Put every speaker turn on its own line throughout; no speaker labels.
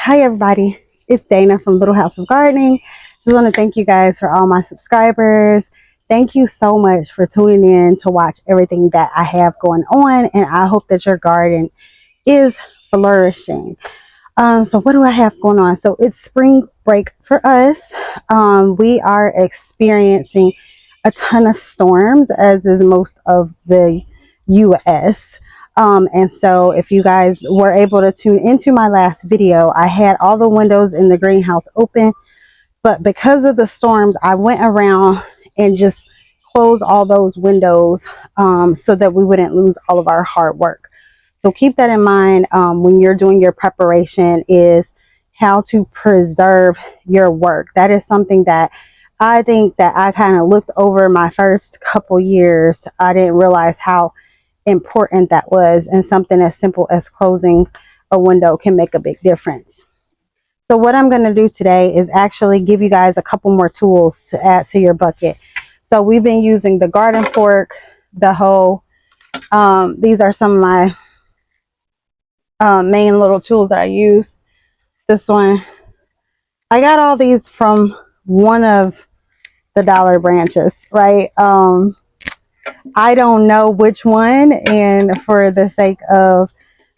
Hi everybody, it's Dana from Little House of Gardening. Just want to thank you guys for all my subscribers. Thank you so much for tuning in to watch everything that I have going on, and I hope that your garden is flourishing. So what do I have going on? So it's spring break for us. We are experiencing a ton of storms, as is most of the US. And so if you guys were able to tune into my last video, I had all the windows in the greenhouse open, but because of the storms, I went around and just closed all those windows so that we wouldn't lose all of our hard work. So keep that in mind when you're doing your preparation, is how to preserve your work. That is something that I think that I kind of looked over my first couple years. I didn't realize how important that was, and something as simple as closing a window can make a big difference. So what I'm going to do today is actually give you guys a couple more tools to add to your bucket. So we've been using the garden fork, the hoe. These are some of my main little tools that I use. This one, I got all these from one of the dollar branches, right? I don't know which one, and for the sake of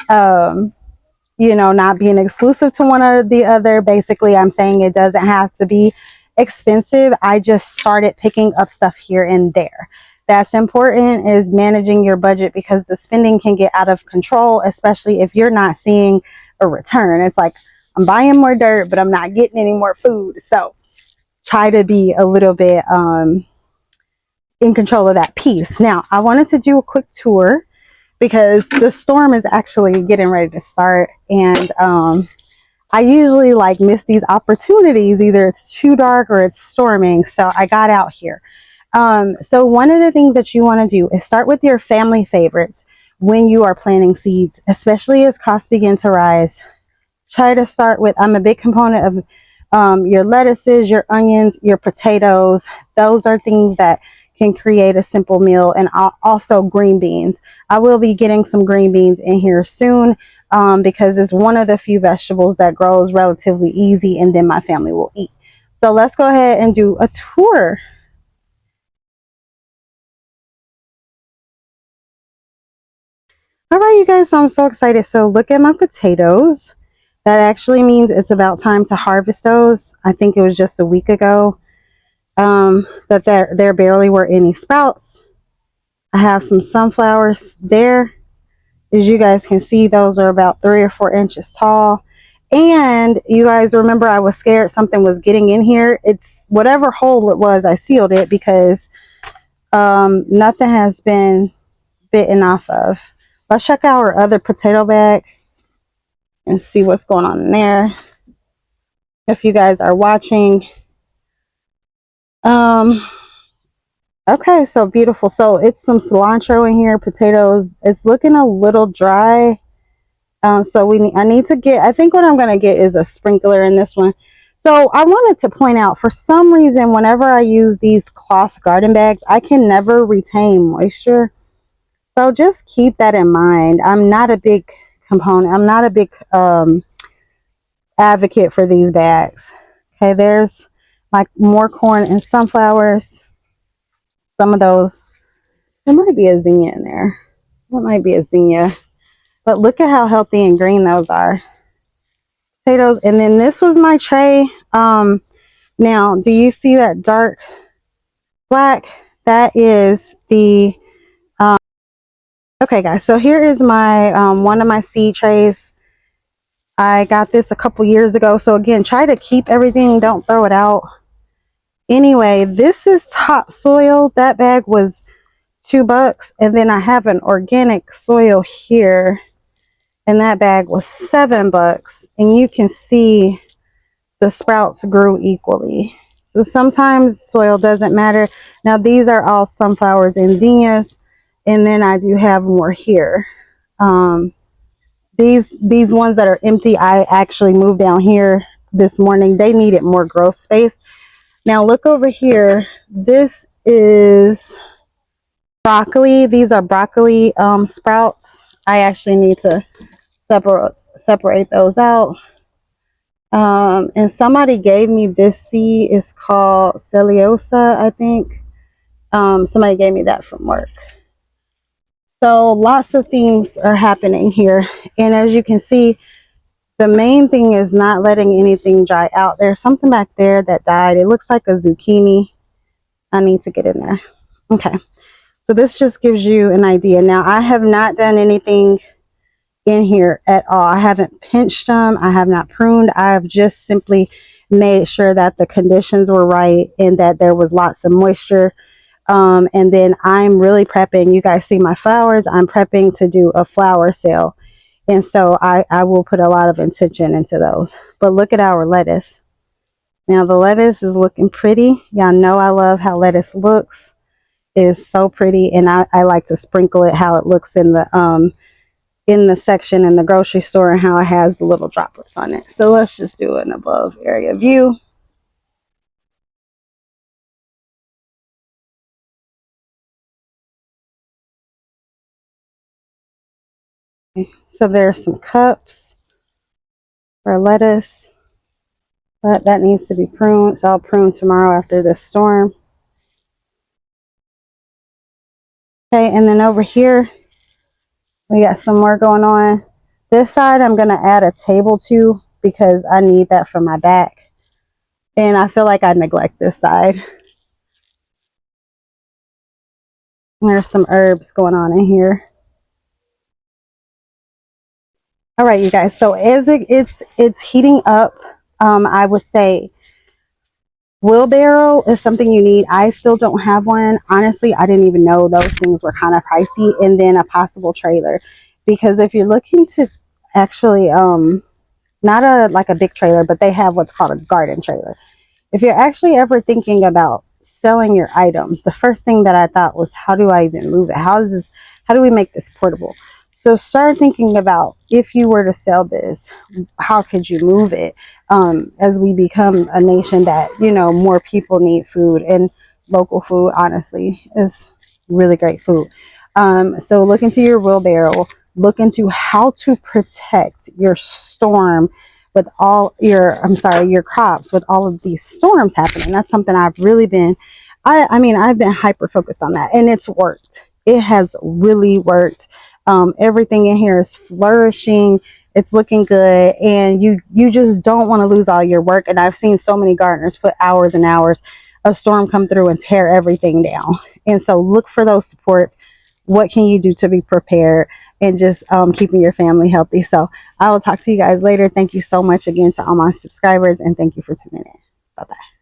not being exclusive to one or the other, basically I'm saying it doesn't have to be expensive. I just started picking up stuff here and there. That's important, is managing your budget, because the spending can get out of control, especially if you're not seeing a return. It's like, I'm buying more dirt, but I'm not getting any more food. So try to be a little bit in control of that piece. Now, I wanted to do a quick tour because the storm is actually getting ready to start, and I usually miss these opportunities. Either it's too dark or it's storming, so I got out here. So one of the things that you want to do is start with your family favorites when you are planting seeds, especially as costs begin to rise. Try to start with, I'm a big component of your lettuces, your onions, your potatoes. Those are things that can create a simple meal. And also green beans. I will be getting some green beans in here soon because it's one of the few vegetables that grows relatively easy and then my family will eat. So let's go ahead and do a tour. All right, you guys, so I'm so excited. So look at my potatoes. That actually means it's about time to harvest those. I think it was just a week ago that there barely were any sprouts. I have some sunflowers there. As you guys can see, those are about 3 or 4 inches tall. And you guys remember I was scared something was getting in here. It's whatever hole it was, I sealed it because nothing has been bitten off of. Let's check out our other potato bag and see what's going on in there. If you guys are watching. Okay, so beautiful. So it's some cilantro in here, potatoes. It's looking a little dry. So I need to get, I think what I'm going to get is a sprinkler in this one. So I wanted to point out, for some reason, whenever I use these cloth garden bags, I can never retain moisture. So just keep that in mind. I'm not a big advocate for these bags. Okay, there's more corn and sunflowers. Some of those, there might be a zinnia in there. That might be a zinnia. But look at how healthy and green those are. Potatoes. And then this was my tray. Now, do you see that dark black? That is the okay, guys, so here is my one of my seed trays. I got this a couple years ago. So again, try to keep everything, don't throw it out. Anyway, this is topsoil. That bag was $2, and then I have an organic soil here, and that bag was $7. And you can see the sprouts grew equally. So sometimes soil doesn't matter. Now these are all sunflowers and zinnias, and then I do have more here. These ones that are empty, I actually moved down here this morning. They needed more growth space. Now look over here. This is broccoli. These are broccoli sprouts. I actually need to separate those out. And somebody gave me this seed. It's called Celiosa, I think. Somebody gave me that from work. So lots of things are happening here. And as you can see, the main thing is not letting anything dry out. There's something back there that died. It looks like a zucchini. I need to get in there. Okay. So this just gives you an idea. Now, I have not done anything in here at all. I haven't pinched them. I have not pruned. I have just simply made sure that the conditions were right and that there was lots of moisture. And then I'm really prepping. You guys see my flowers. I'm prepping to do a flower sale. And so I will put a lot of intention into those. But look at our lettuce. Now the lettuce is looking pretty. Y'all know I love how lettuce looks. It's so pretty. And I like to sprinkle it how it looks in the section in the grocery store and how it has the little droplets on it. So let's just do an above area view. So there's some cups for lettuce, but that needs to be pruned. So I'll prune tomorrow after this storm. Okay, and then over here, we got some more going on. This side, I'm going to add a table to because I need that for my back. And I feel like I neglect this side. There's some herbs going on in here. All right, you guys. So as it's heating up, I would say wheelbarrow is something you need. I still don't have one. Honestly, I didn't even know those things were kind of pricey. And then a possible trailer, because if you're looking to actually not like a big trailer, but they have what's called a garden trailer. If you're actually ever thinking about selling your items, the first thing that I thought was, how do I even move it? How do we make this portable? So start thinking about, if you were to sell this, how could you move it? As we become a nation that, more people need food, and local food, honestly, is really great food. So look into your wheelbarrow, look into how to protect your storm with all your, your crops with all of these storms happening. That's something I've really been, I've been hyper focused on that, and it's worked. It has really worked. Everything in here is flourishing. It's looking good, and you just don't want to lose all your work. And I've seen so many gardeners put hours and hours, a storm come through and tear everything down. And so look for those supports. What can you do to be prepared, and just keeping your family healthy? So I will talk to you guys later. Thank you so much again to all my subscribers, and thank you for tuning in. Bye bye.